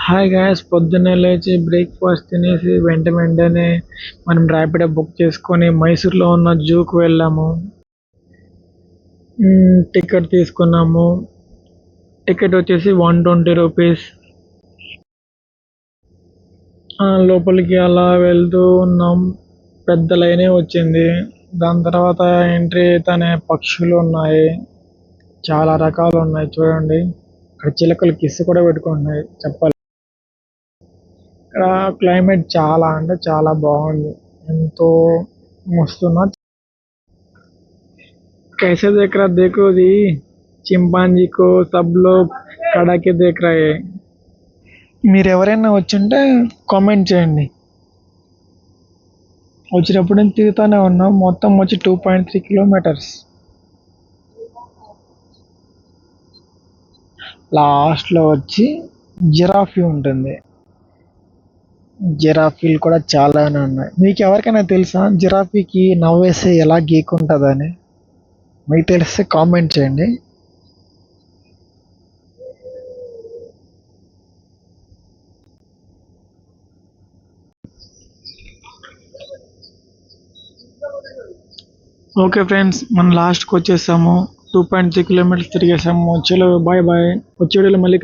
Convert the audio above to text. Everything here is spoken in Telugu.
హాయ్ గ్యాస్, పొద్దున్నే లేచి బ్రేక్ఫాస్ట్ తినేసి వెంటనే మనం ర్యాపిడో బుక్ చేసుకొని మైసూర్లో ఉన్న జూకి వెళ్ళాము. టికెట్ తీసుకున్నాము. టికెట్ వచ్చేసి 120 రూపీస్. లోపలికి అలా వెళ్తూ ఉన్నాం. పెద్ద లైనే వచ్చింది. దాని తర్వాత ఎంట్రీ అయితేనే పక్షులు ఉన్నాయి. చాలా రకాలు ఉన్నాయి చూడండి. అక్కడ చిలకలు కిస్ కూడా పెట్టుకుంటున్నాయి చెప్పాలి. ఇక్కడ క్లైమేట్ చాలా అంటే చాలా బాగుంది. ఎంతో మస్తున్నా. कैसे देख रहा देखो दी, చింపాంజీ కో సబ్ లోగ్ కడాకే దేఖ్ రహే. మీరు ఎవరైనా వచ్చింటే కామెంట్ చేయండి. వచ్చినప్పుడు నేను తిరుగుతూనే ఉన్నాం. మొత్తం వచ్చి 2.3 కిలోమీటర్స్. లాస్ట్లో వచ్చి జిరాఫీ ఉంటుంది. జిరాఫీలు కూడా చాలానే ఉన్నాయి. మీకు ఎవరికైనా తెలుసా జిరాఫీకి నవ్వేస్తే ఎలా గీకుంటుందని? మీకు తెలిస్తే కామెంట్ చేయండి. ఓకే ఫ్రెండ్స్, మనం లాస్ట్కి వచ్చేసాము. 2.3 కిలోమీటర్స్ తిరిగేసాము. చలో బాయ్ బాయ్. వచ్చే వీడియోలో మళ్ళీ